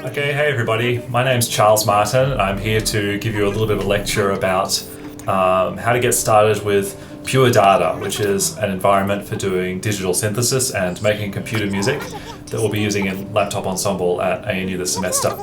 Okay, hey everybody, my name's Charles Martin. I'm here to give you a little bit of a lecture about how to get started with Pure Data, which is an environment for doing digital synthesis and making computer music that we'll be using in Laptop Ensemble at ANU this semester.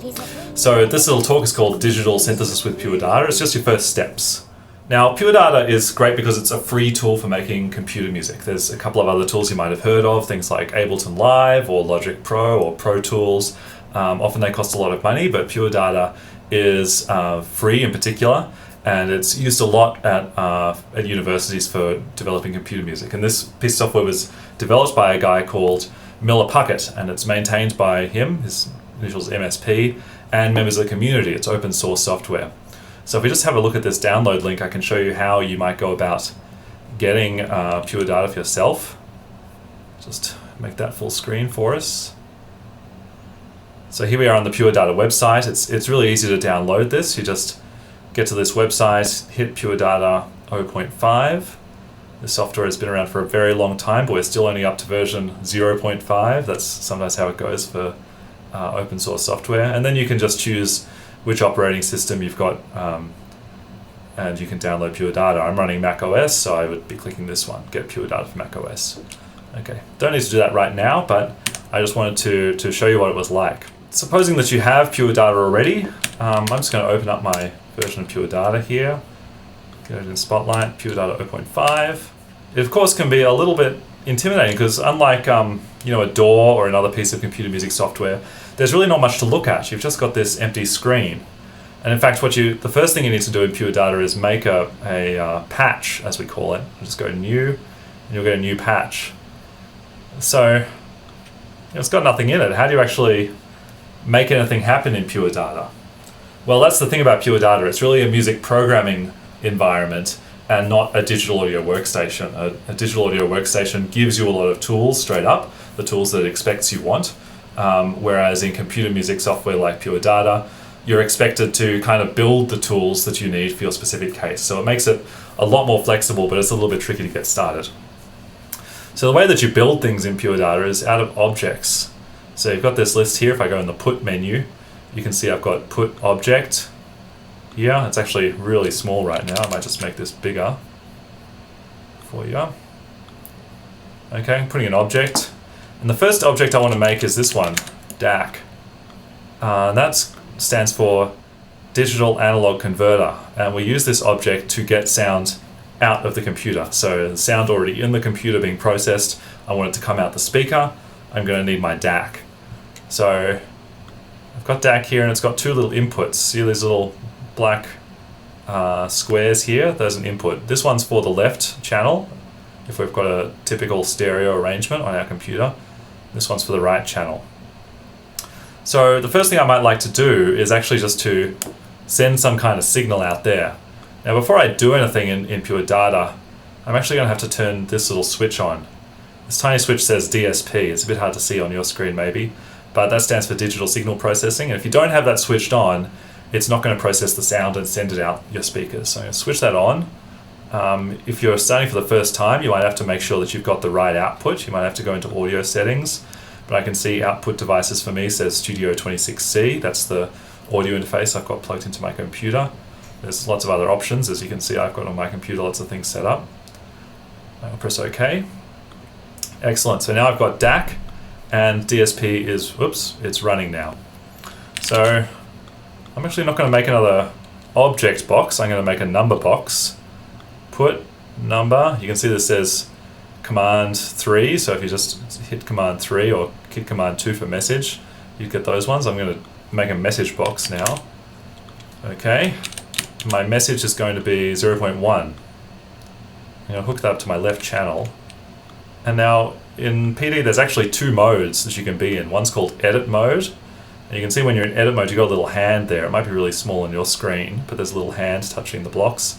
So this little talk is called Digital Synthesis with Pure Data. It's just your first steps. Now, Pure Data is great because it's a free tool for making computer music. There's a couple of other tools you might have heard of, things like Ableton Live or Logic Pro or Pro Tools. Often they cost a lot of money, but Pure Data is free in particular, and it's used a lot at universities for developing computer music. And this piece of software was developed by a guy called Miller Puckett, and it's maintained by him, his initials MSP, and members of the community. It's open source software. So if we just have a look at this download link, I can show you how you might go about getting Pure Data for yourself. Just make that full screen for us. So here we are on the Pure Data website. It's really easy to download this. You just get to this website, hit Pure Data 0.5. The software has been around for a very long time, but we're still only up to version 0.5. That's sometimes how it goes for open source software. And then you can just choose which operating system you've got, and you can download Pure Data. I'm running Mac OS, so I would be clicking this one, get Pure Data for Mac OS. Okay, don't need to do that right now, but I just wanted to show you what it was like. Supposing that you have Pure Data already, I'm just going to open up my version of Pure Data here. Go in Spotlight, Pure Data 0.5. It of course can be a little bit intimidating because unlike a DAW or another piece of computer music software, there's really not much to look at. You've just got this empty screen. And in fact, the first thing you need to do in Pure Data is make a patch, as we call it. Just go New, and you'll get a new patch. So it's got nothing in it. How do you actually make anything happen in Pure Data? Well, that's the thing about Pure Data. It's really a music programming environment and not a digital audio workstation. A digital audio workstation gives you a lot of tools straight up, the tools that it expects you want. Whereas in computer music software like Pure Data, you're expected to kind of build the tools that you need for your specific case. So it makes it a lot more flexible, but it's a little bit tricky to get started. So the way that you build things in Pure Data is out of objects. So you've got this list here. If I go in the Put menu, you can see I've got Put Object here. It's actually really small right now. I might just make this bigger for you. Okay, I'm putting an object. And the first object I want to make is this one, DAC. That stands for Digital Analog Converter. And we use this object to get sound out of the computer. So the sound already in the computer being processed, I want it to come out the speaker. I'm going to need my DAC. So I've got DAC here, and it's got two little inputs. See these little black squares here? There's an input. This one's for the left channel, if we've got a typical stereo arrangement on our computer. This one's for the right channel. So the first thing I might like to do is actually just to send some kind of signal out there. Now before I do anything in Pure Data, I'm actually going to have to turn this little switch on. This tiny switch says DSP. It's a bit hard to see on your screen maybe, but that stands for Digital Signal Processing. And if you don't have that switched on, it's not going to process the sound and send it out your speakers. So I'm going to switch that on. If you're starting for the first time, you might have to make sure that you've got the right output. You might have to go into audio settings, but I can see output devices for me says Studio 26C. That's the audio interface I've got plugged into my computer. There's lots of other options. As you can see, I've got on my computer lots of things set up. I'll press OK. Excellent. So now I've got DAC, and DSP is, it's running now. So I'm actually not going to make another object box. I'm going to make a number box. Put number. You can see this says Command 3. So if you just hit Command 3 or hit Command 2 for message, you get those ones. I'm going to make a message box now. Okay. My message is going to be 0.1. I'm going to hook that up to my left channel. And now in PD there's actually two modes that you can be in. One's called edit mode. And you can see when you're in edit mode, you've got a little hand there. It might be really small on your screen, but there's a little hand touching the blocks.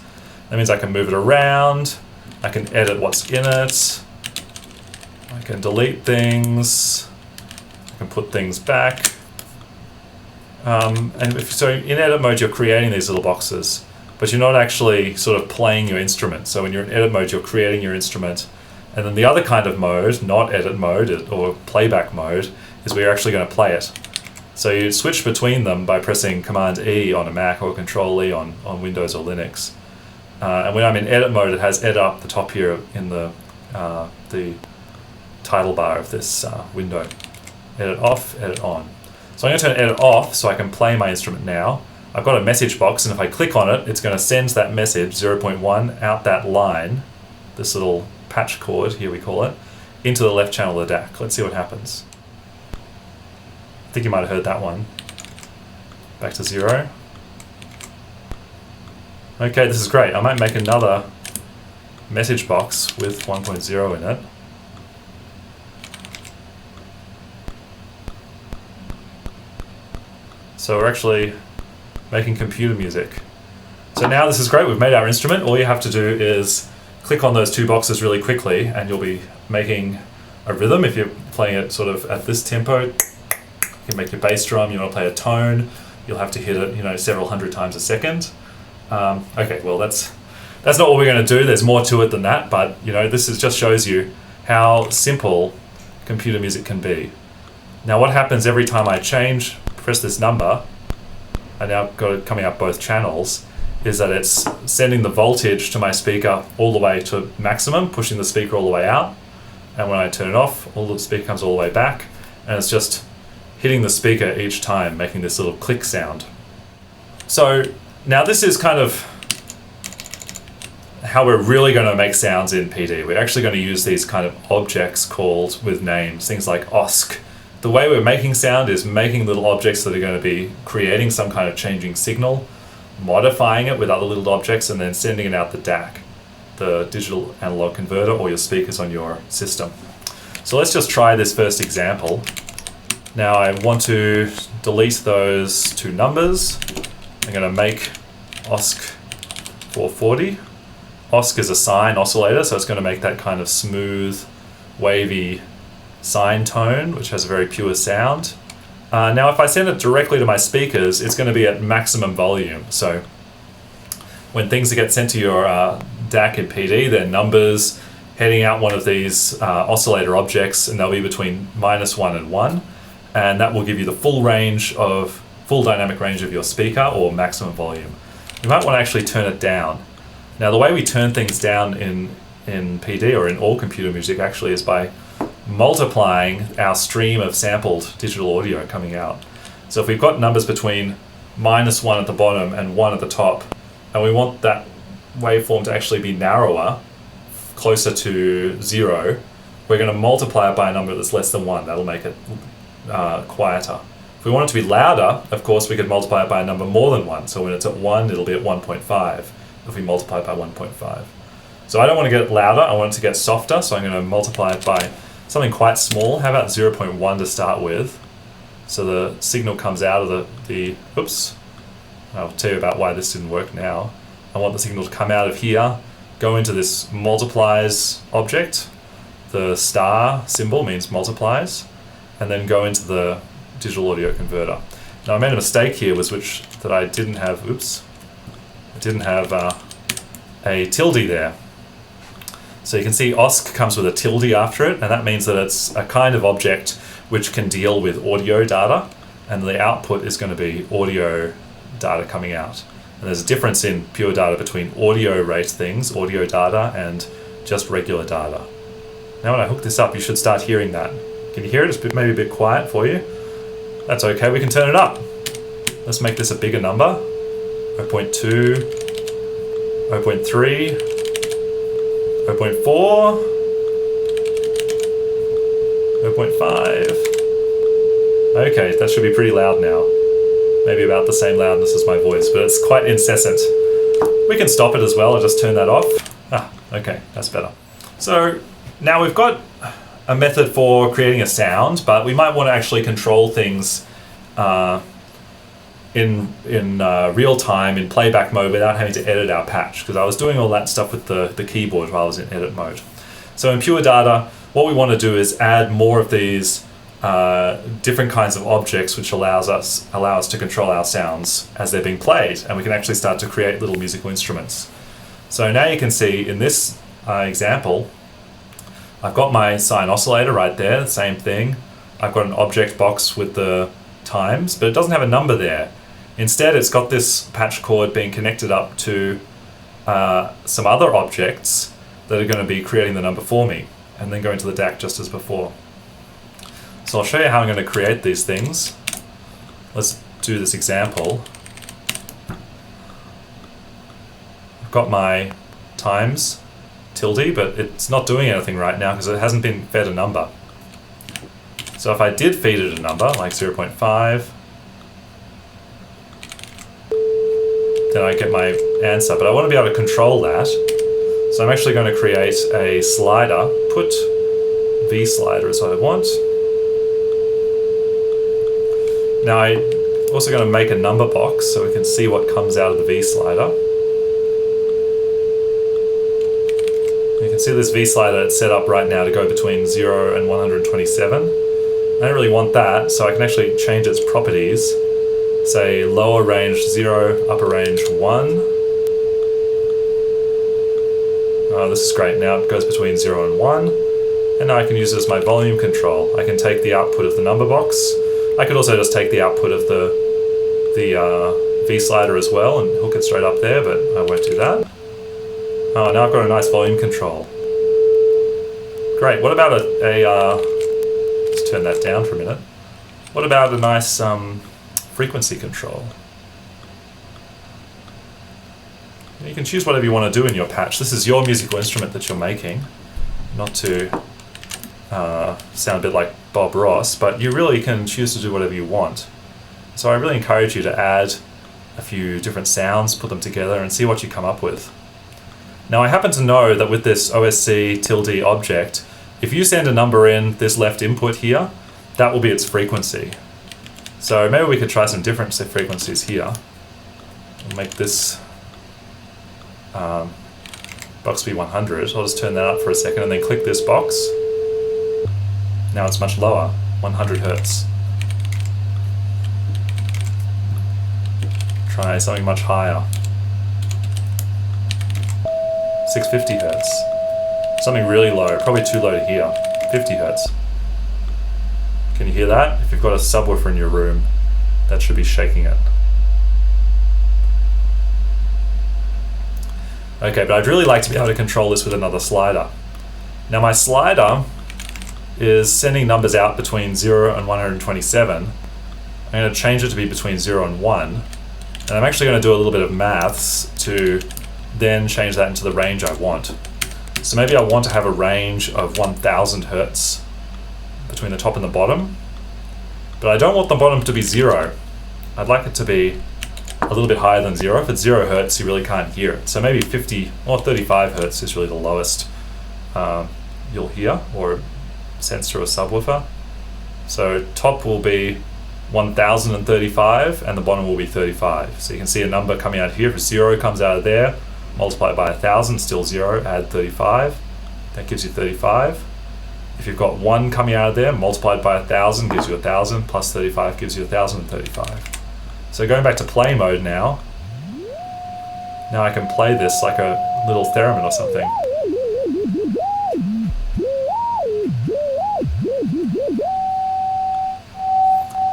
That means I can move it around. I can edit what's in it. I can delete things. I can put things back. So in edit mode, you're creating these little boxes, but you're not actually sort of playing your instrument. So when you're in edit mode, you're creating your instrument. And then the other kind of mode, not edit mode or playback mode, is where you're actually going to play it. So you switch between them by pressing Command E on a Mac or Control E on Windows or Linux. And when I'm in edit mode, it has edit up the top here in the title bar of this window. Edit off, edit on. So I'm going to turn edit off so I can play my instrument now. I've got a message box, and if I click on it, it's going to send that message, 0.1, out that line, this little patch cord, here we call it, into the left channel of the DAC. Let's see what happens. I think you might have heard that one. Back to 0. Okay, this is great. I might make another message box with 1.0 in it. So we're actually making computer music. So now this is great. We've made our instrument. All you have to do is click on those two boxes really quickly, and you'll be making a rhythm. If you're playing it sort of at this tempo, you can make your bass drum. You want to play a tone, you'll have to hit it, several hundred times a second. Okay, well that's not what we're going to do. There's more to it than that, but this just shows you how simple computer music can be. Now what happens every time I press this number, I now got it coming up both channels, is that it's sending the voltage to my speaker all the way to maximum, pushing the speaker all the way out. And when I turn it off, all the speaker comes all the way back, and it's just hitting the speaker each time, making this little click sound. So now this is kind of how we're really going to make sounds in PD. We're actually going to use these kind of objects called with names, things like OSC. The way we're making sound is making little objects that are going to be creating some kind of changing signal, modifying it with other little objects, and then sending it out the DAC, the digital analog converter, or your speakers on your system. So let's just try this first example. Now I want to delete those two numbers. I'm going to make OSC 440. OSC is a sine oscillator, so it's going to make that kind of smooth, wavy sine tone, which has a very pure sound. Now if I send it directly to my speakers, it's going to be at maximum volume. So when things get sent to your DAC in PD, they're numbers heading out one of these oscillator objects, and they'll be between -1 and 1, and that will give you the full dynamic range of your speaker, or maximum volume. You might want to actually turn it down. Now the way we turn things down in PD, or in all computer music actually, is by multiplying our stream of sampled digital audio coming out. So if we've got numbers between -1 at the bottom and 1 at the top, and we want that waveform to actually be narrower, closer to 0, we're going to multiply it by a number that's less than 1. That'll make it quieter. If we want it to be louder, of course, we could multiply it by a number more than 1. So when it's at 1, it'll be at 1.5 if we multiply it by 1.5. So I don't want to get it louder, I want it to get softer, so I'm going to multiply it by something quite small. How about 0.1 to start with? So the signal comes out of the oops. I'll tell you about why this didn't work now. I want the signal to come out of here, go into this multiplies object. The star symbol means multiplies, and then go into the digital audio converter. Now I made a mistake here, that I didn't have, I didn't have a tilde there. So you can see OSC comes with a tilde after it, and that means that it's a kind of object which can deal with audio data, and the output is going to be audio data coming out. And there's a difference in pure data between audio rate things, audio data, and just regular data. Now when I hook this up, you should start hearing that. Can you hear it? It's maybe a bit quiet for you. That's okay, we can turn it up. Let's make this a bigger number. 0.2, 0.3, 0.4, 0.5. Okay, that should be pretty loud now. Maybe about the same loudness as my voice, but it's quite incessant. We can stop it as well. I'll just turn that off. Okay, that's better. So now we've got a method for creating a sound, but we might want to actually control things in real time, in playback mode, without having to edit our patch, because I was doing all that stuff with the keyboard while I was in edit mode. So in pure data, what we want to do is add more of these different kinds of objects which allow us to control our sounds as they're being played, and we can actually start to create little musical instruments. So now you can see in this example, I've got my sine oscillator right there, the same thing. I've got an object box with the times, but it doesn't have a number there. Instead, it's got this patch cord being connected up to some other objects that are going to be creating the number for me, and then going to the DAC just as before. So I'll show you how I'm going to create these things. Let's do this example. I've got my times tilde, but it's not doing anything right now because it hasn't been fed a number. So if I did feed it a number, like 0.5, then I get my answer, but I want to be able to control that. So I'm actually going to create a slider, put V slider is what I want. Now I'm also going to make a number box so we can see what comes out of the V slider. You can see this V slider, it's set up right now to go between 0 and 127. I don't really want that, so I can actually change its properties. Say lower range 0, upper range 1. Oh, this is great. Now it goes between 0 and 1. And now I can use it as my volume control. I can take the output of the number box. I could also just take the output of the V slider as well and hook it straight up there, but I won't do that. Oh, now I've got a nice volume control. Great. What about let's turn that down for a minute. What about a nice frequency control? You can choose whatever you want to do in your patch. This is your musical instrument that you're making, not to sound a bit like Bob Ross, but you really can choose to do whatever you want. So I really encourage you to add a few different sounds, put them together, and see what you come up with. Now I happen to know that with this OSC tilde object, if you send a number in this left input here, that will be its frequency. So maybe we could try some different frequencies here. We'll make this box be 100. I'll just turn that up for a second and then click this box. Now it's much lower, 100 Hertz. Try something much higher. 650 Hertz. Something really low, probably too low to hear. 50 Hertz. Can you hear that? If you've got a subwoofer in your room, that should be shaking it. Okay, but I'd really like to be able to control this with another slider. Now my slider is sending numbers out between 0 and 127. I'm going to change it to be between 0 and 1. And I'm actually going to do a little bit of maths to then change that into the range I want. So maybe I want to have a range of 1000 Hertz between the top and the bottom. But I don't want the bottom to be 0. I'd like it to be a little bit higher than 0. If it's 0 Hertz, you really can't hear it. So maybe 50 or 35 Hertz is really the lowest you'll hear or sense through a subwoofer. So top will be 1035 and the bottom will be 35. So you can see a number coming out here. If 0 comes out of there, multiply it by 1000, still 0, add 35. That gives you 35. If you've got 1 coming out of there, multiplied by 1000 gives you 1000, plus 35 gives you 1035. So going back to play mode now I can play this like a little theremin or something.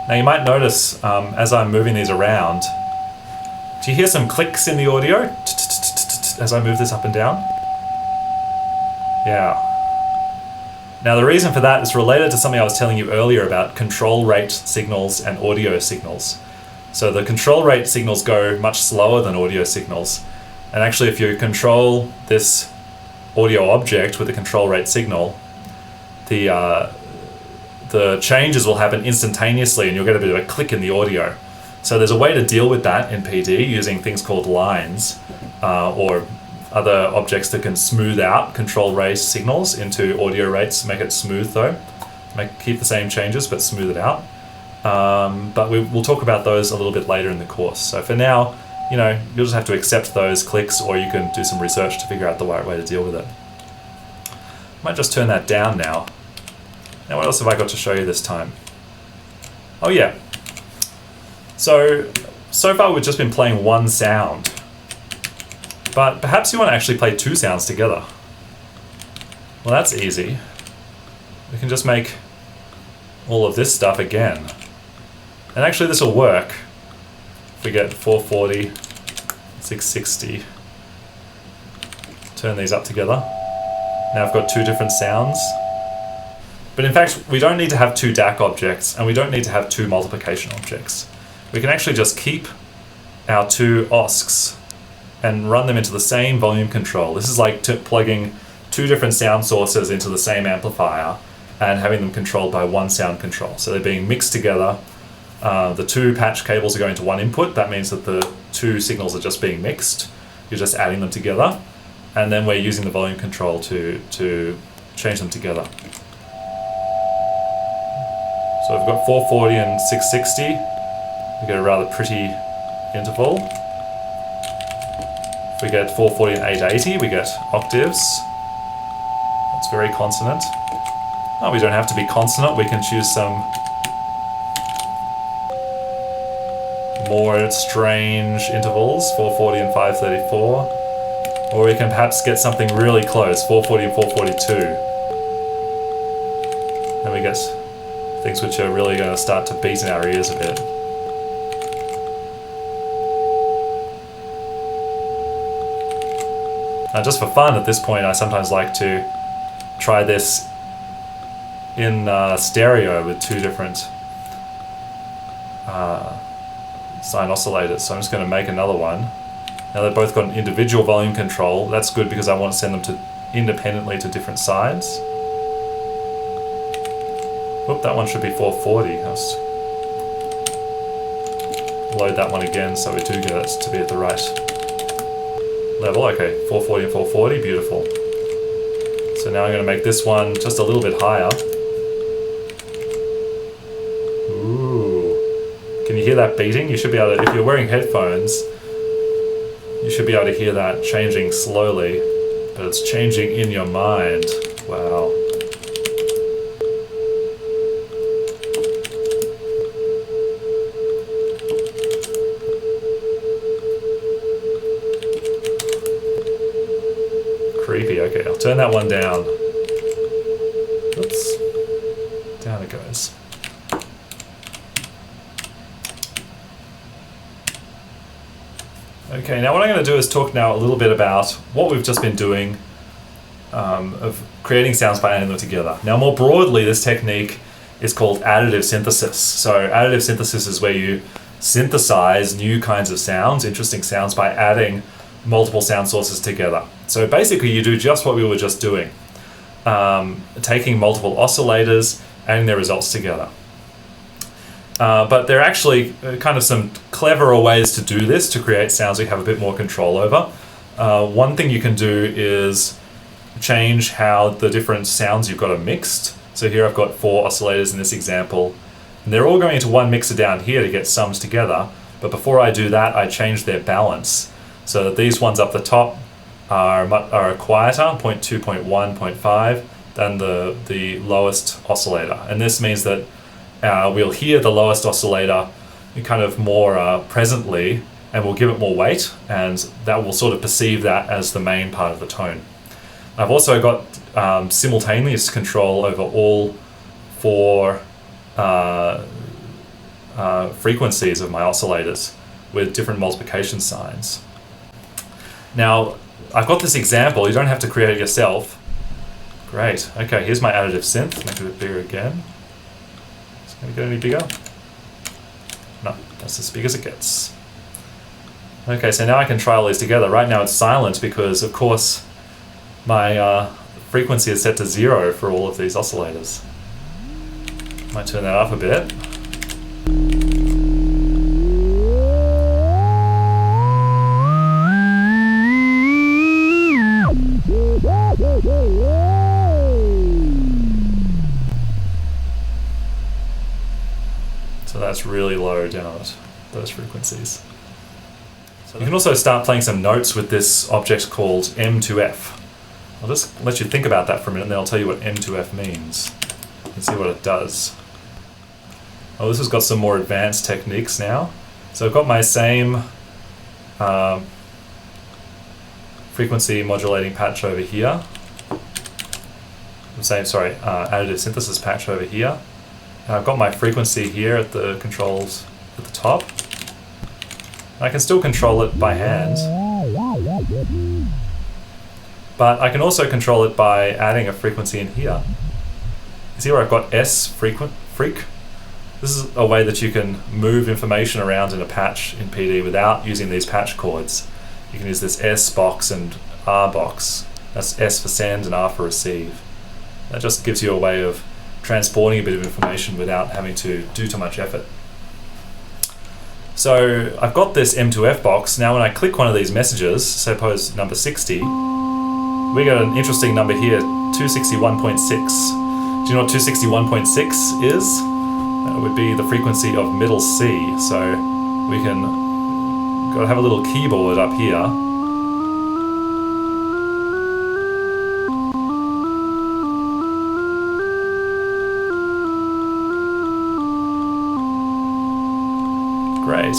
Now you might notice as I'm moving these around, do you hear some clicks in the audio as I move this up and down? Yeah. Now the reason for that is related to something I was telling you earlier about control rate signals and audio signals. So the control rate signals go much slower than audio signals. And actually if you control this audio object with a control rate signal, the changes will happen instantaneously and you'll get a bit of a click in the audio. So there's a way to deal with that in PD using things called lines or other objects that can smooth out control rate signals into audio rates, make it smooth though. Keep the same changes but smooth it out. But we'll talk about those a little bit later in the course. So for now, you'll just have to accept those clicks or you can do some research to figure out the right way to deal with it. I might just turn that down now. Now what else have I got to show you this time? Oh yeah. So far we've just been playing one sound. But perhaps you want to actually play two sounds together. Well, that's easy. We can just make all of this stuff again. And actually this will work. If we get 440, 660. Turn these up together. Now I've got two different sounds. But in fact, we don't need to have two DAC objects, and we don't need to have two multiplication objects. We can actually just keep our two OSCs and run them into the same volume control. This is like plugging two different sound sources into the same amplifier and having them controlled by one sound control. So they're being mixed together. The two patch cables are going to one input. That means that the two signals are just being mixed. You're just adding them together. And then we're using the volume control to change them together. So we've got 440 and 660. We get a rather pretty interval. If we get 440 and 880, we get octaves. That's very consonant. Oh, we don't have to be consonant. We can choose some more strange intervals, 440 and 534. Or we can perhaps get something really close, 440 and 442. Then we get things which are really going to start to beat in our ears a bit. Now just for fun at this point, I sometimes like to try this in stereo with two different sine oscillators. So I'm just going to make another one. Now they've both got an individual volume control. That's good because I want to send them independently to different sides. Oop, that one should be 440. Let's load that one again so we do get it to be at the right level. Okay, 440 and 440, beautiful. So now I'm going to make this one just a little bit higher. Ooh. Can you hear that beating? You should be able to, if you're wearing headphones, you should be able to hear that changing slowly, but it's changing in your mind. Wow. Creepy. Okay, I'll turn that one down. Oops. Down it goes. Okay, now what I'm going to do is talk now a little bit about what we've just been doing of creating sounds by adding them together. Now more broadly, this technique is called additive synthesis. So additive synthesis is where you synthesize new kinds of sounds, interesting sounds, by adding multiple sound sources together. So basically you do just what we were just doing, taking multiple oscillators, adding their results together. But there are actually kind of some cleverer ways to do this to create sounds we have a bit more control over. One thing you can do is change how the different sounds you've got are mixed. So here I've got 4 oscillators in this example, and they're all going into one mixer down here to get sums together. But before I do that, I change their balance so that these ones up the top are quieter, 0.2, 0.1, 0.5, than the lowest oscillator. And this means that we'll hear the lowest oscillator kind of more presently, and we'll give it more weight, and that will sort of perceive that as the main part of the tone. I've also got simultaneous control over all 4 frequencies of my oscillators with different multiplication signs. Now, I've got this example. You don't have to create it yourself. Great. Okay, here's my additive synth. Make it a bit bigger again. Can it get any bigger? No, that's as big as it gets. Okay, so now I can try all these together. Right now it's silent because, of course, my frequency is set to 0 for all of these oscillators. Might turn that up a bit. So that's really low down at those frequencies. So you can also start playing some notes with this object called M2F. I'll just let you think about that for a minute and then I'll tell you what M2F means and see what it does. Oh, this has got some more advanced techniques now. So I've got my same frequency modulating patch over here. Additive synthesis patch over here. And I've got my frequency here at the controls at the top. I can still control it by hand, but I can also control it by adding a frequency in here. You see where I've got S freak? This is a way that you can move information around in a patch in PD without using these patch chords. You can use this S box and R box. That's S for send and R for receive. That just gives you a way of transporting a bit of information without having to do too much effort. So I've got this M2F box. Now when I click one of these messages, suppose number 60, we get an interesting number here, 261.6. Do you know what 261.6 is? That would be the frequency of middle C. So we can go have a little keyboard up here. Great.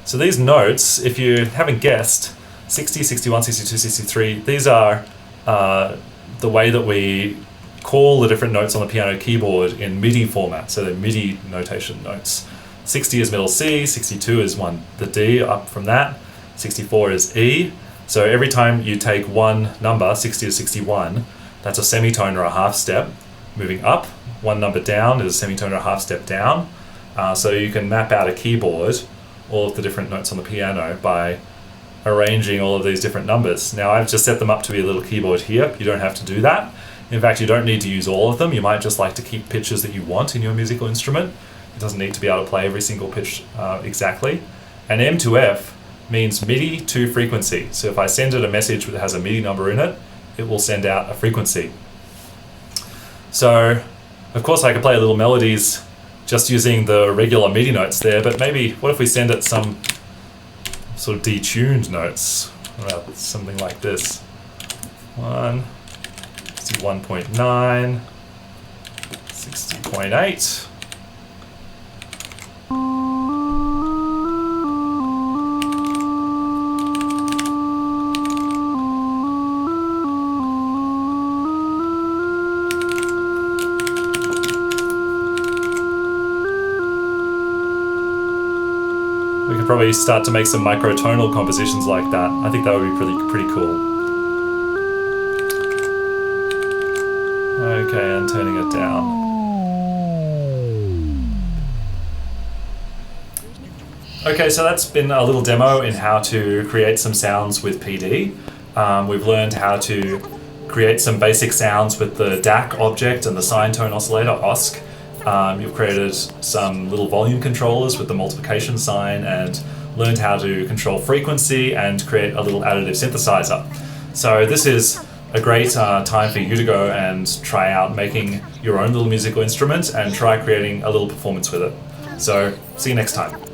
So these notes, if you haven't guessed, 60, 61, 62, 63, these are the way that we call the different notes on the piano keyboard in MIDI format, so they're MIDI notation notes. 60 is middle C, 62 is the D up from that, 64 is E. So every time you take one number, 60 to 61, that's a semitone or a half step moving up. One number down is a semitone or a half step down. So you can map out a keyboard, all of the different notes on the piano, by arranging all of these different numbers. Now I've just set them up to be a little keyboard here. You don't have to do that. In fact, you don't need to use all of them. You might just like to keep pitches that you want in your musical instrument. It doesn't need to be able to play every single pitch exactly. And M2F means MIDI to frequency. So if I send it a message that has a MIDI number in it, it will send out a frequency. So of course I could play little melodies just using the regular MIDI notes there, but maybe what if we send it some sort of detuned notes? Well, something like this. 61.9, 60.8. We could probably start to make some microtonal compositions like that. I think that would be pretty cool. Okay, and turning it down. Okay, so that's been a little demo in how to create some sounds with PD. We've learned how to create some basic sounds with the DAC object and the sine tone oscillator, OSC. You've created some little volume controllers with the multiplication sign and learned how to control frequency and create a little additive synthesizer. So this is a great time for you to go and try out making your own little musical instrument and try creating a little performance with it. So see you next time.